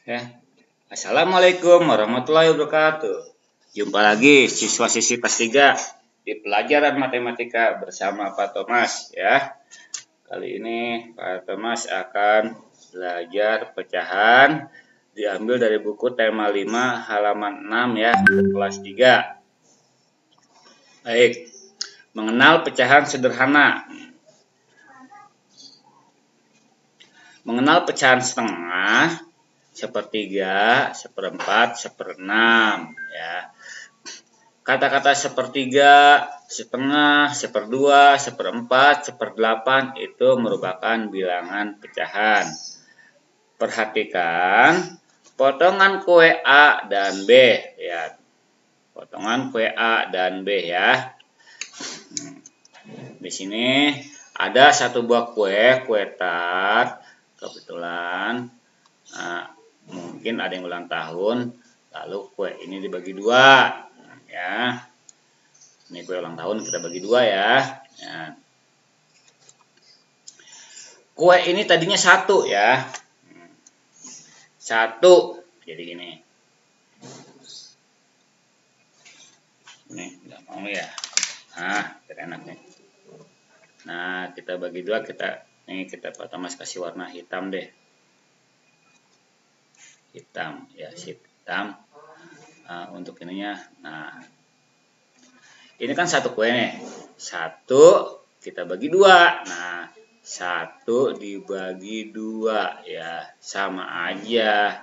Ya. Assalamualaikum warahmatullahi wabarakatuh. Jumpa lagi siswa-siswi kelas 3 di pelajaran matematika bersama Pak Thomas ya. Kali ini Pak Thomas akan belajar pecahan diambil dari buku tema 5 halaman 6 ya, kelas 3. Baik. Mengenal pecahan sederhana. Mengenal pecahan setengah, sepertiga, seperempat, seperenam ya. Kata-kata sepertiga, setengah, seperdua, seperempat, seperdelapan itu merupakan bilangan pecahan. Perhatikan potongan kue A dan B ya. Potongan kue A dan B ya. Di sini ada satu buah kue tart. Kebetulan mungkin ada yang ulang tahun, lalu kue ini dibagi dua ya. Ini kue ulang tahun kita bagi dua ya. Kue ini tadinya satu ya, satu jadi gini. Nih nggak mau ya. Nah enak nih. Nah kita bagi dua, kita Pak Thomas kasih warna hitam deh. Hitam ya, hitam untuk ininya. Nah ini kan satu kue nih, satu kita bagi dua. Nah satu dibagi dua ya, sama aja.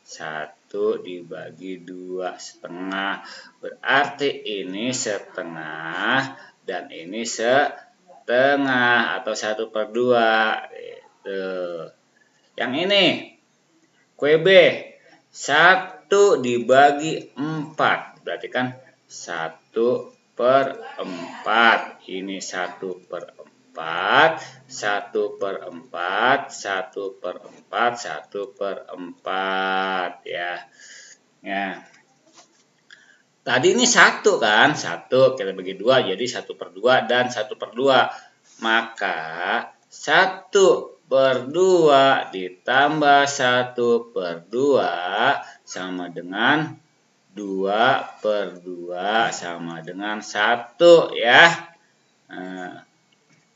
Satu dibagi dua setengah, berarti ini setengah dan ini setengah atau 1/2 gitu. Yang ini kue B 1 dibagi 4, berarti kan 1/4. Ini 1/4, 1/4, 1/4, 1/4 ya. Ya. Tadi ini 1 kan, 1 kita bagi 2 jadi 1/2 dan 1/2. Maka 1/2 ditambah 1/2 sama dengan 2/2 sama dengan 1 ya. Nah,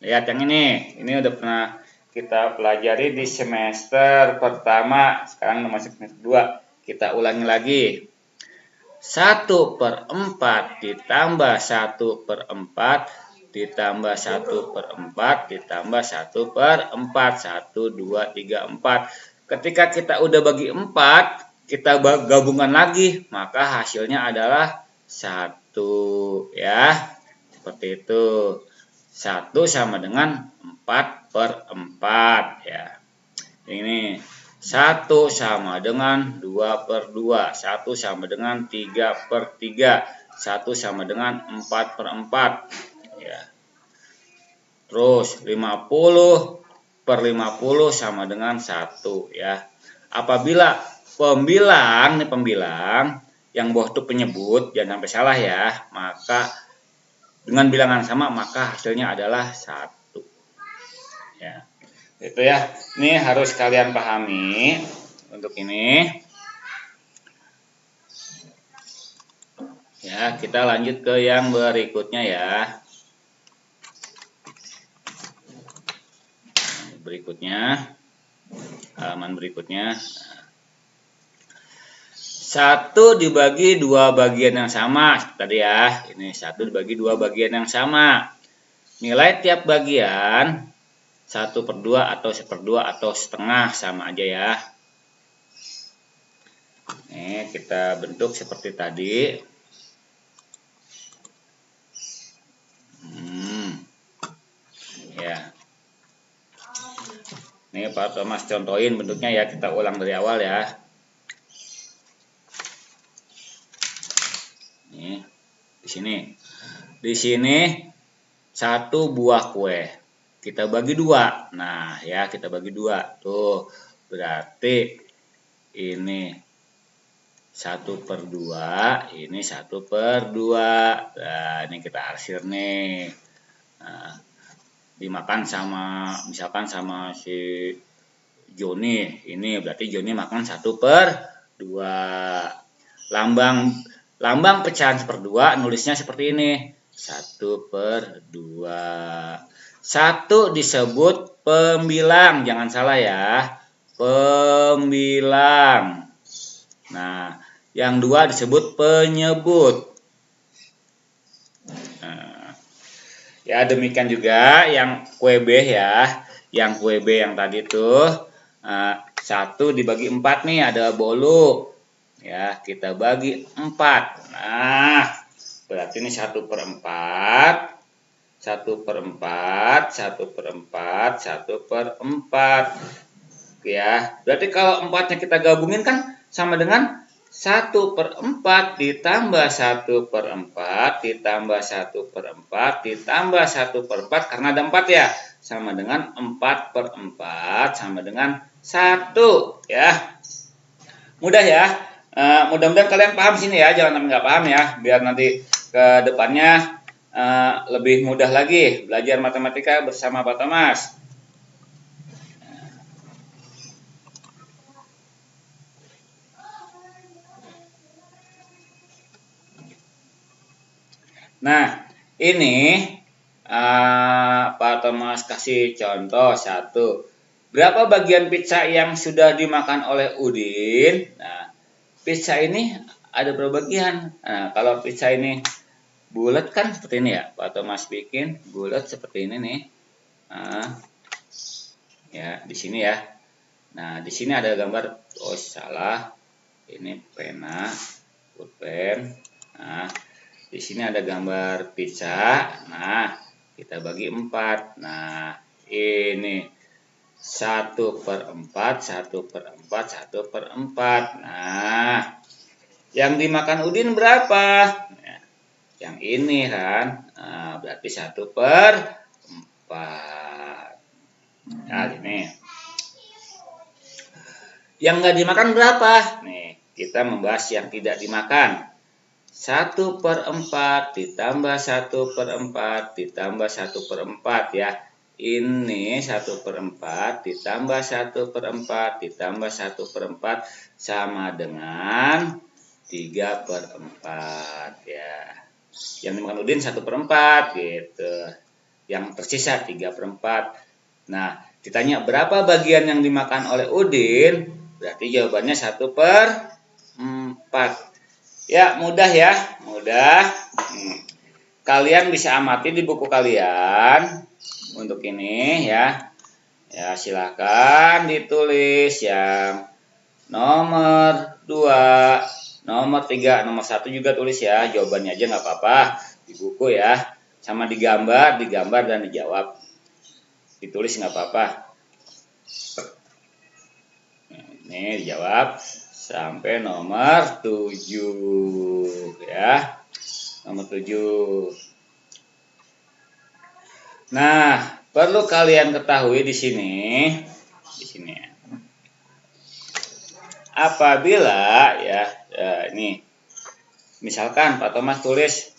lihat yang ini udah pernah kita pelajari di semester pertama, sekarang udah masuk semester 2. Kita ulangi lagi. 1/4 ditambah 1/4 ditambah 1/4 ditambah 1/4, 1, 2, 3, 4. Ketika kita udah bagi 4, kita gabungkan lagi, maka hasilnya adalah 1 ya. Seperti itu. 1 sama dengan 4/4 ya. Ini 1 sama dengan 2/2, 1 sama dengan 3/3, 1 sama dengan 4/4 ya. Terus 50/50 sama dengan 1 ya. Apabila pembilang yang bawah itu penyebut, jangan sampai salah ya, maka dengan bilangan sama maka hasilnya adalah 1 ya. Itu ya, ini harus kalian pahami untuk ini. Ya, kita lanjut ke yang berikutnya ya. Halaman berikutnya. 1 dibagi 2 bagian yang sama tadi ya. Ini 1 dibagi 2 bagian yang sama. Nilai tiap bagian 1/2 atau 1/2 atau setengah, sama aja ya. Nih kita bentuk seperti tadi. Ya. Nih Pak Thomas contohin bentuknya ya, kita ulang dari awal ya. Nih di sini 1 buah kue. Kita bagi 2. Nah, ya kita bagi 2. Tuh, berarti ini 1/2, ini 1/2. Nah, ini kita arsir nih. Nah, dimakan sama misalkan sama si Joni. Ini berarti Joni makan 1/2. Lambang pecahan 1/2 nulisnya seperti ini. 1/2. 1 disebut pembilang, jangan salah ya. Pembilang. Nah, yang 2 disebut penyebut. Nah, ya demikian juga yang kue B ya. Yang kue B yang tadi tuh 1 dibagi 4 nih, ada bolu. Ya, kita bagi 4. Nah, berarti ini 1/4. 1/4, 1/4, 1/4. Ya, berarti kalau 4-nya kita gabungin kan sama dengan 1/4 ditambah 1/4 ditambah 1/4 ditambah 1/4, karena ada 4 ya, sama dengan 4/4 sama dengan 1 ya. Mudah ya. Mudah-mudahan kalian paham sini ya, jangan sampai nggak paham ya, biar nanti ke depannya lebih mudah lagi belajar matematika bersama Pak Thomas. Nah, ini Pak Thomas kasih contoh 1. Berapa bagian pizza yang sudah dimakan oleh Udin? Nah, pizza ini ada berapa bagian? Nah, kalau pizza ini bulat kan seperti ini ya, Pak Thomas bikin bulat seperti ini nih. Nah, ya di sini ya. Nah, di sini ada gambar. Oh salah, ini pena, pulpen. Nah, di sini ada gambar pizza. Nah, kita bagi 4. Nah, ini 1/4, 1/4, 1/4. Nah, yang dimakan Udin berapa? Nah, yang ini kan. Nah, berarti 1/4. Nah, ini. Yang nggak dimakan berapa? Nih, kita membahas yang tidak dimakan. 1/4 ditambah 1/4 ditambah 1/4 ya. Ini 1/4 ditambah 1/4 ditambah 1/4 sama dengan 3/4 ya. Yang dimakan Udin 1/4 gitu. Yang tersisa 3/4. Nah, ditanya berapa bagian yang dimakan oleh Udin, berarti jawabannya 1/4. Ya, mudah ya, mudah. Kalian bisa amati di buku kalian untuk ini ya. Ya, silakan ditulis yang nomor 2, nomor 3, nomor 1 juga tulis ya. Jawabannya aja nggak apa-apa di buku ya. Sama digambar dan dijawab. Ditulis nggak apa-apa. Ini dijawab sampai nomor 7 ya. Nomor 7. Nah, perlu kalian ketahui di sini. Apabila ya, ini misalkan Pak Thomas tulis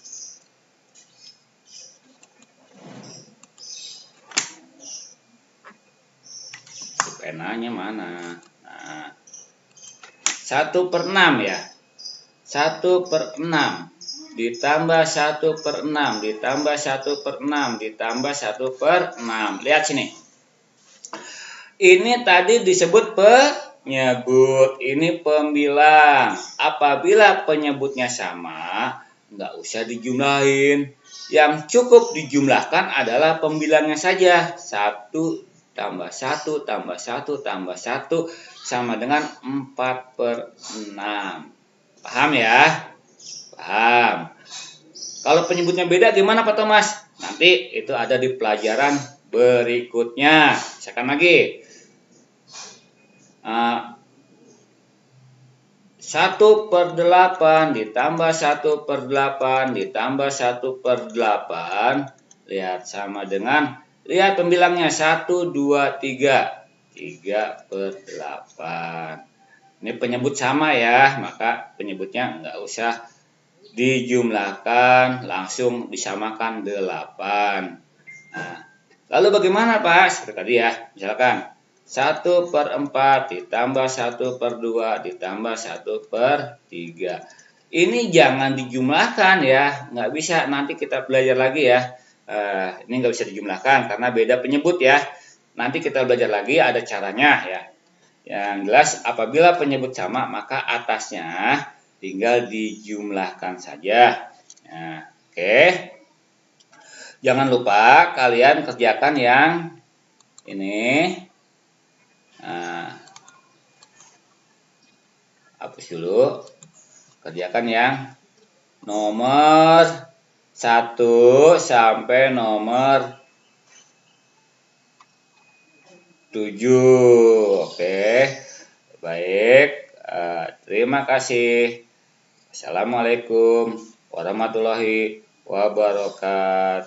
penanya mana? Nah, 1/6 ya. 1/6 ditambah 1/6 ditambah 1/6 ditambah 1/6. Lihat sini. Ini tadi disebut penyebut, ini pembilang. Apabila penyebutnya sama, nggak usah dijumlahin. Yang cukup dijumlahkan adalah pembilangnya saja. 1 tambah 1 tambah 1 tambah 1 sama dengan 4/6. Paham ya? Paham. Kalau penyebutnya beda gimana Pak Thomas? Nanti itu ada di pelajaran berikutnya. Misalkan lagi. 1/8 ditambah 1/8 ditambah 1/8. Lihat sama dengan, lihat pembilangnya 1, 2, 3. 3/8. Ini penyebut sama ya, maka penyebutnya nggak usah dijumlahkan, langsung disamakan 8. Nah, lalu bagaimana Pak? Seperti tadi ya, misalkan 1/4 ditambah 1/2 ditambah 1/3. Ini jangan dijumlahkan ya, nggak bisa, nanti kita belajar lagi ya. Ini nggak bisa dijumlahkan karena beda penyebut ya. Nanti kita belajar lagi, ada caranya ya. Yang jelas apabila penyebut sama maka atasnya tinggal dijumlahkan saja. Nah, oke. Jangan lupa kalian kerjakan yang ini. Nah, hapus dulu. Kerjakan yang nomor 1 sampai nomor 7. Oke. Baik. Terima kasih. Assalamualaikum warahmatullahi wabarakatuh.